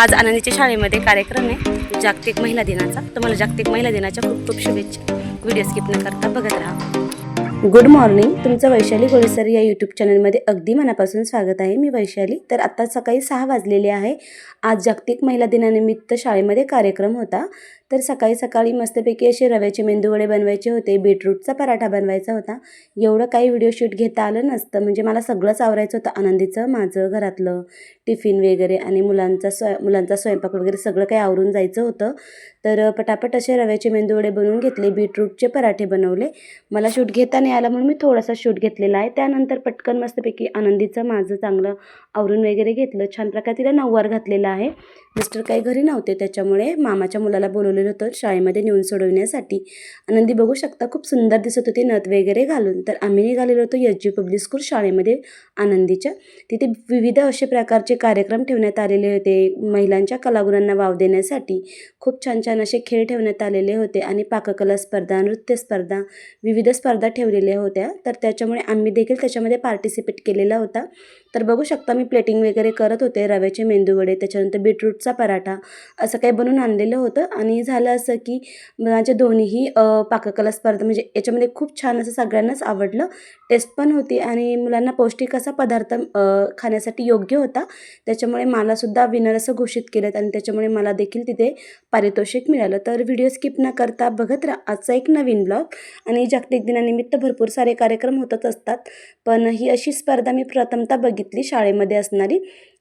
आज आनंदीच्या शाळेमध्ये कार्यक्रम आहे जागतिक महिला दिनाचा। तुम्हाला जागतिक महिला दिनाच्या खूप खूप शुभेच्छा। व्हिडिओ स्किप न करता बघत राहा। गुड मॉर्निंग, तुमचं वैशाली गोळेसर या यूट्यूब चॅनलमध्ये अगदी मनापासून स्वागत आहे। मी वैशाली। तर आता सकाळी 6 वाजलेले आहे। आज जागतिक महिला दिनानिमित्त शाळेमध्ये कार्यक्रम होता। तर सकाळी सकाळी मस्तपैकी असे रव्याचे मेंदूवडे बनवायचे होते, बीटरूटचा पराठा बनवायचा होता। एवढं काही व्हिडिओ शूट घेता आलं नसतं, म्हणजे मला सगळंच आवरायचं होतं। आनंदीचं, माझं, घरातलं टिफिन वगैरे आणि मुलांचा स्वयंपाक वगैरे सगळं काही आवरून जायचं होतं। तर पटापट असे रव्याचे मेंदूवडे बनवून घेतले, बीटरूटचे पराठे बनवले। मला शूट घेता नाही आला म्हणून मी थोडासा शूट घेतलेला आहे। त्यानंतर पटकन मस्तपैकी आनंदीचं माझं चांगलं आवरून वगैरे घेतलं। छान प्रकारे तिला नऊवार घातलेला आहे। मिस्टर काही घरी नव्हते, त्याच्यामुळे मामाच्या मुलाला बोलवलेलं होतं शाळेमध्ये नेऊन सोडवण्यासाठी। आनंदी बघू शकता खूप सुंदर दिसत होती नथ वगैरे घालून। तर आम्ही निघालेलो होतो एस.जी. पब्लिक स्कूल शाळेमध्ये आनंदीच्या। तिथे विविध असे प्रकारचे कार्यक्रम ठेवण्यात आलेले होते महिलांच्या कलागुणांना वाव देण्यासाठी। खूप छान छान असे खेळ ठेवण्यात आलेले होते आणि पाककला स्पर्धा, नृत्य स्पर्धा, विविध स्पर्धा ठेवलेल्या होत्या। तर त्याच्यामुळे आम्ही देखील त्याच्यामध्ये पार्टिसिपेट केलेला होता। तर बघू शकता मी प्लेटिंग वगैरे करत होते। रव्याचे मेंदूवडे, त्याच्यानंतर बीटरूटचा पराठा असं काही बनवून आणलेलं होतं। आणि झालं असं की माझ्या दोन्हीही पाककला स्पर्धा, म्हणजे याच्यामध्ये खूप छान असं सगळ्यांनाच आवडलं। टेस्ट पण होती आणि मुलांना पौष्टिक असा पदार्थ खाण्यासाठी योग्य होता। त्याच्यामुळे मलासुद्धा विनर असं घोषित केलं आणि त्याच्यामुळे मला देखील तिथे पारितोषिक मिळालं। तर व्हिडिओ स्किप न करता बघत राहा आजचा एक नवीन ब्लॉग। आणि जागतिक दिनानिमित्त भरपूर सारे कार्यक्रम होतच असतात, पण ही अशी स्पर्धा मी प्रथमतः बघितली शाळेमध्ये असणारी।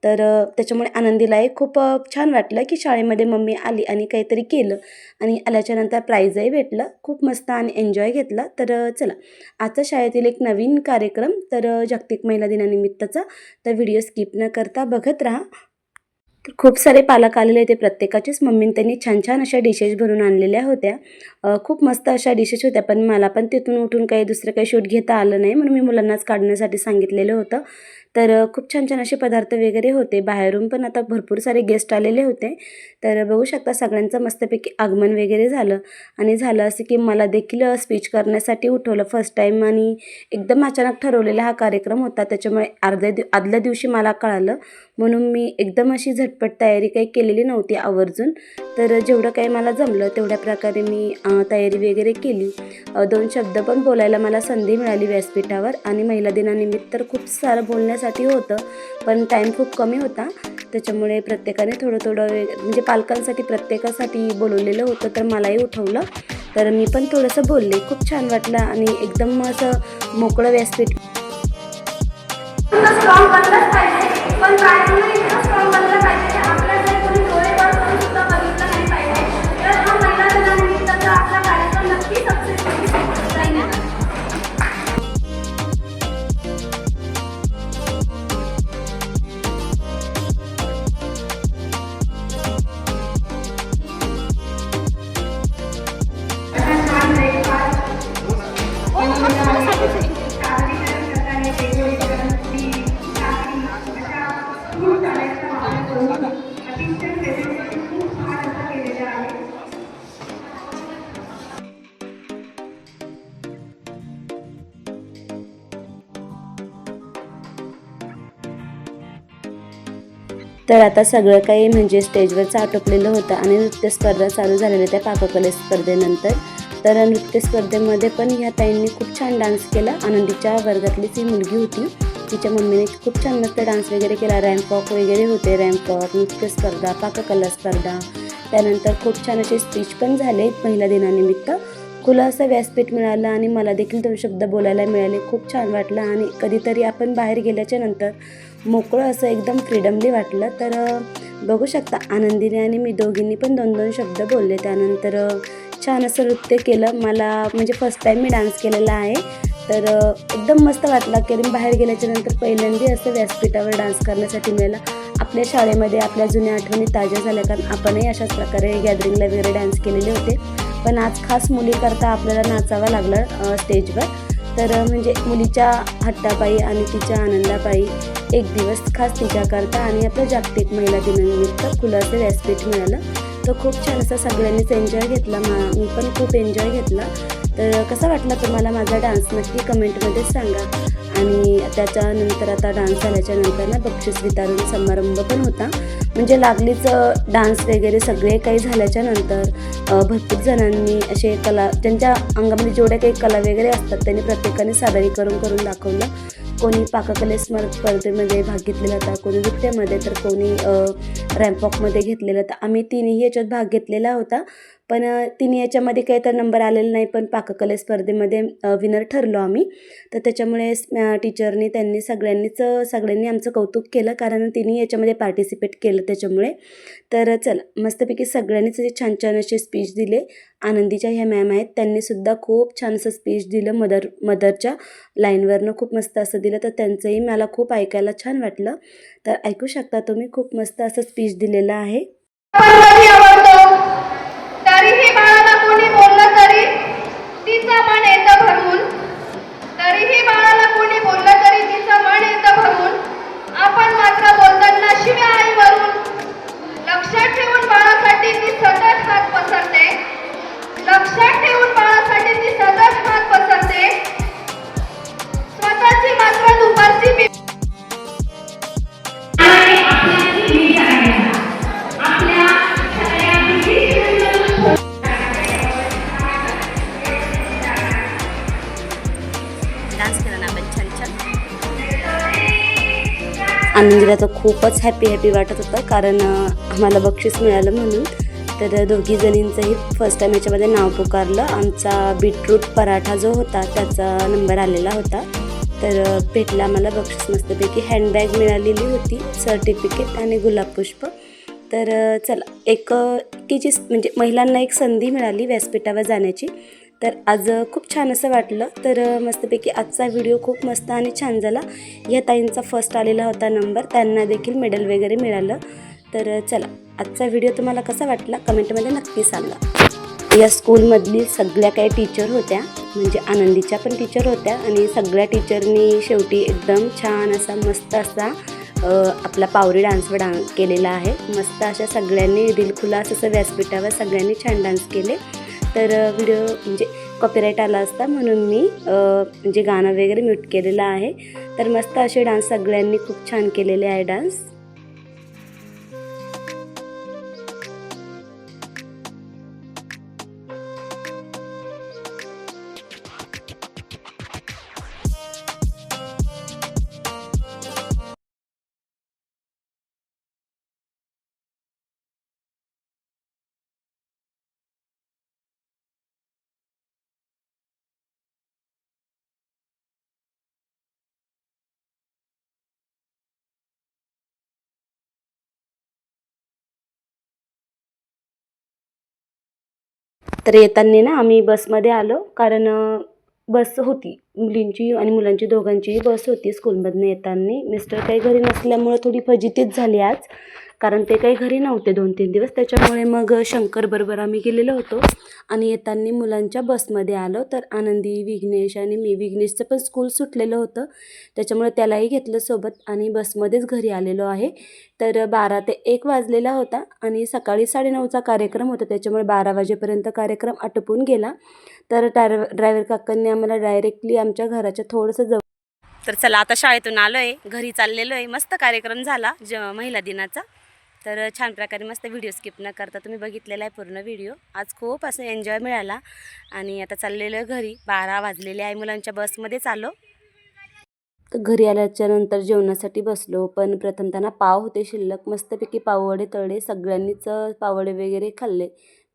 तर त्याच्यामुळे आनंदीला खूप छान वाटलं की शाळेमध्ये मम्मी आली आणि काहीतरी केलं आणि आल्याच्यानंतर प्राईजही भेटलं। खूप मस्त आणि एन्जॉय घेतला। तर चला आजचा शाळेतील एक नवीन कार्यक्रम, तर जागतिक महिला दिनानिमित्तचा, तर व्हिडिओ स्किप न करता बघत राहा। तर खूप सारे पालक आलेले होते, प्रत्येकाचीच मम्मीने त्यांनी छान छान अशा डिशेस भरून आणलेल्या होत्या। खूप मस्त अशा डिशेस होत्या, पण मला पण तिथून उठून काही दुसरं काही शूट घेता आलं नाही म्हणून मी मुलांनाच काढण्यासाठी सांगितलेलं होतं। तर खूप छान छान असे पदार्थ वगैरे होते। बाहेरून पण आता भरपूर सारे गेस्ट आलेले होते। तर बघू शकता सगळ्यांचं मस्तपैकी आगमन वगैरे झालं आणि झालं असं की मला देखील स्पीच करण्यासाठी उठवलं फर्स्ट टाईम। आणि एकदम अचानक ठरवलेला हा कार्यक्रम होता, त्याच्यामुळे आदल्या दिवशी मला कळालं म्हणून मी एकदम अशी झटपट तयारी काही केलेली नव्हती आवर्जून। तर जेवढं काही मला जमलं तेवढ्या प्रकारे मी तयारी वगैरे केली। 2 शब्द पण बोलायला मला संधी मिळाली व्यासपीठावर। आणि महिला दिनानिमित्त तर खूप सारं बोलण्यासाठी होतं, पण टाईम खूप कमी होता, त्याच्यामुळे प्रत्येकाने थोडं थोडं म्हणजे पालकांसाठी प्रत्येकासाठी बोलवलेलं होतं, तर मलाही उठवलं। तर मी पण थोडंसं बोलले, खूप छान वाटलं आणि एकदम असं मोकळं व्यासपीठ। स्ट्रॉंग बनलंच पाहिजे, पण काय स्ट्रॉंग बनलं पाहिजे की आपल्या जर कोणी डोळे बघून सुद्धा बघितलं नाही पाहिजे। तर हा महिला दिनानिमित्तचा आपला कार्यक्रम नक्की सक्सेसफुल जाईल। तर आता सगळं काही म्हणजे स्टेजवरचं आटोपलेलं होतं आणि नृत्य स्पर्धा चालू झालेल्या त्या पाककले स्पर्धेनंतर। तर नृत्य स्पर्धेमध्ये पण ह्या ताईंनी खूप छान डान्स केला। आनंदीच्या वर्गातलीच ही मुलगी होती, तिच्या मम्मीने खूप छान मस्त डान्स वगैरे केला। रॅम्प वॉक वगैरे होते, रॅम्प वॉक, नृत्य स्पर्धा, पाककला स्पर्धा, त्यानंतर खूप छान असे स्पीच पण झाले महिला दिनानिमित्त। खुलं असं व्यासपीठ मिळालं आणि मला देखील 2 शब्द बोलायला मिळाले, खूप छान वाटलं। आणि कधीतरी आपण बाहेर गेल्याच्या नंतर मोकळं असं एकदम फ्रीडमली वाटलं। तर बघू शकता आनंदीने आणि मी दोघींनी पण 2-2 शब्द बोलले। त्यानंतर छान असं नृत्य केलं। मला म्हणजे फर्स्ट टाईम मी डान्स केलेला आहे, तर एकदम मस्त वाटलं की बाहेर गेल्याच्या नंतर पहिल्यांदा असं व्यासपीठावर डान्स करण्यासाठी मिळालं। आपल्या शाळेमध्ये आपल्या जुन्या आठवणी ताज्या झाल्या, कारण आपणही अशाच प्रकारे गॅदरिंगला वगैरे डान्स केलेले होते, पण आज खास मुलीकरता आपल्याला नाचावं लागलं स्टेजवर। तर म्हणजे मुलीच्या हट्टापायी आणि तिच्या आनंदापायी एक दिवस खास तिच्याकरता आणि आपल्या जागतिक महिला दिनानिमित्त खुलं असं व्यासपीठ मिळालं। तर खूप छान असं सगळ्यांनीच एन्जॉय घेतला, मी पण खूप एन्जॉय घेतला। तर कसा वाटला तुम्हाला माझा डान्स नक्की कमेंटमध्ये सांगा। आणि त्याच्यानंतर आता डान्स झाल्याच्या नंतर ना बक्षीस वितरण समारंभ पण होता. म्हणजे लागलीच डान्स वगैरे सगळे काही झाल्याच्या नंतर भरपूर जणांनी असे कला ज्यांच्या अंगामध्ये जेवढ्या काही कला वगैरे असतात त्यांनी प्रत्येकाने सादरीकरण करून दाखवलं. कोणी पाककले स्पर्धेमध्ये भाग घेतलेला होता, कोणी नृत्यामध्ये, तर कोणी रॅम्पवॉकमध्ये घेतलेलं. तर आम्ही तिन्ही याच्यात भाग घेतलेला होता. पण तिन्ही याच्यामध्ये काही तर नंबर आलेला नाही, पण पाककले स्पर्धेमध्ये विनर ठरलो आम्ही. तर त्याच्यामुळे टीचरनी त्यांनी सगळ्यांनी आमचं कौतुक केलं, कारण तिन्ही याच्यामध्ये पार्टिसिपेट केलं त्याच्यामुळे. तर चला मस्तपैकी सगळ्यांनीच छान छान असे स्पीच दिले. आनंदीच्या ह्या मॅम आहेत, त्यांनीसुद्धा खूप छान असं स्पीच दिलं. मदरच्या लाईनवरनं खूप मस्त असं दिलं, तर त्यांचंही मला खूप ऐकायला छान वाटलं. तर ऐकू शकता तुम्ही, खूप मस्त असं स्पीच दिलेलं आहे. तरीही बाळाला कोणी बोललं तरी तिचं मन येतं भरून, तरीही बाळाला कोणी बोललं तरी तिचं मन येतं भरून. आपण मात्र बोलताना शिव्या आईवरून. लक्षात ठेवून बाळासाठी ती सतत हात पसरते, लक्षात ठेवून बाळासाठी ती सतत हात पसरते. स्वतःची मात्र दुपारची डान्स केला ना आपण छान छान. आनंदीला तर खूपच हॅपी वाटत होतं, कारण आम्हाला बक्षीस मिळालं म्हणून. तर दोघी जणींचंही फर्स्ट टाईम याच्यामध्ये नाव पुकारलं. आमचा बीटरूट पराठा जो होता त्याचा नंबर आलेला होता. तर भेटला आम्हाला बक्षीस, मस्तपैकी हँडबॅग मिळालेली होती, सर्टिफिकेट आणि गुलाबपुष्प. तर चला एकीची म्हणजे महिलांना एक संधी मिळाली व्यासपीठावर जाण्याची. तर आज खूप छान असं वाटलं. तर मस्तपैकी आजचा व्हिडिओ खूप मस्त आणि छान झाला. या ताईंचा फर्स्ट आलेला होता नंबर, त्यांना देखील मेडल वगैरे मिळालं. तर चला आजचा व्हिडिओ तुम्हाला कसा वाटला कमेंटमध्ये नक्की सांगा. या स्कूलमधली सगळ्या काही टीचर होत्या, म्हणजे आनंदीच्या पण टीचर होत्या, आणि सगळ्या टीचरनी शेवटी एकदम छान असा मस्त असा आपला पावरी डान्सवर केलेला आहे. मस्त अशा सगळ्यांनी दिलखुलास असं व्यासपीठावर सगळ्यांनी छान डान्स केले. तर व्हिडिओ म्हणजे कॉपीराईट आला असता म्हणून मी म्हणजे गाणं वगैरे म्यूट केलेलं आहे. तर मस्त असे डान्स सगळ्यांनी खूप छान केलेले आहे डान्स. तर येताना ना आम्ही बसमध्ये आलो, कारण बस होती मुलींची आणि मुलांची दोघांचीही बस होती स्कूलमधनं येताना. मिस्टर काही घरी नसल्यामुळं थोडी फजितीच झाली आज, कारण ते काही घरी नव्हते 2-3 दिवस. त्याच्यामुळे मग शंकरबरोबर आम्ही गेलेलो होतो आणि येताना मुलांच्या बसमध्ये आलो. तर आनंदी, विघ्नेश आणि मी, विघ्नेशचं पण स्कूल सुटलेलं होतं त्याच्यामुळे त्यालाही घेतलं सोबत आणि बसमध्येच घरी आलेलो आहे. तर 12 ते 1 वाजलेला होता आणि सकाळी 9:30चा कार्यक्रम होता, त्याच्यामुळे 12 वाजेपर्यंत कार्यक्रम आटोपून गेला. तर ड्रायव्हर काकांनी आम्हाला डायरेक्टली आमच्या घराच्या थोडंसं जवळ. तर चला आता शाळेतून आलो आहे, घरी चाललेलो आहे. मस्त कार्यक्रम झाला महिला दिनाचा. तर छान प्रकारे मस्त व्हिडिओ स्किप न करता तुम्ही बघितलेला आहे पूर्ण व्हिडिओ. आज खूप असं एन्जॉय मिळाला आणि आता चाललेलो आहे घरी. 12 वाजलेले आहे, मुलांच्या बसमध्येच आलो. तर घरी आल्याच्या नंतर जेवणासाठी बसलो, पण प्रथमतः पाव होते शिल्लक. मस्तपैकी पाववडे तळले, सगळ्यांनीच पाववडे वगैरे खाल्ले.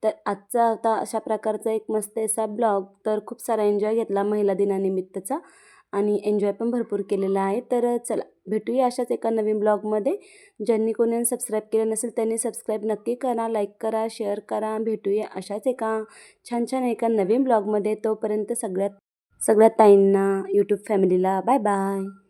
तर आजचा होता अशा प्रकारचा एक मस्त असा ब्लॉग. तर खूप सारा एन्जॉय घेतला महिला दिनानिमित्तचा आणि एन्जॉय पण भरपूर केलेला आहे. तर चला भेटूया अशाच एका नवीन ब्लॉगमध्ये. ज्यांनी कोणी सबस्क्राईब केलं नसेल त्यांनी सबस्क्राईब नक्की करा, लाईक करा, शेअर करा. भेटूया अशाच एका छान छान एका नवीन ब्लॉगमध्ये. तोपर्यंत सगळ्या ताईंना, यूट्यूब फॅमिलीला बाय बाय.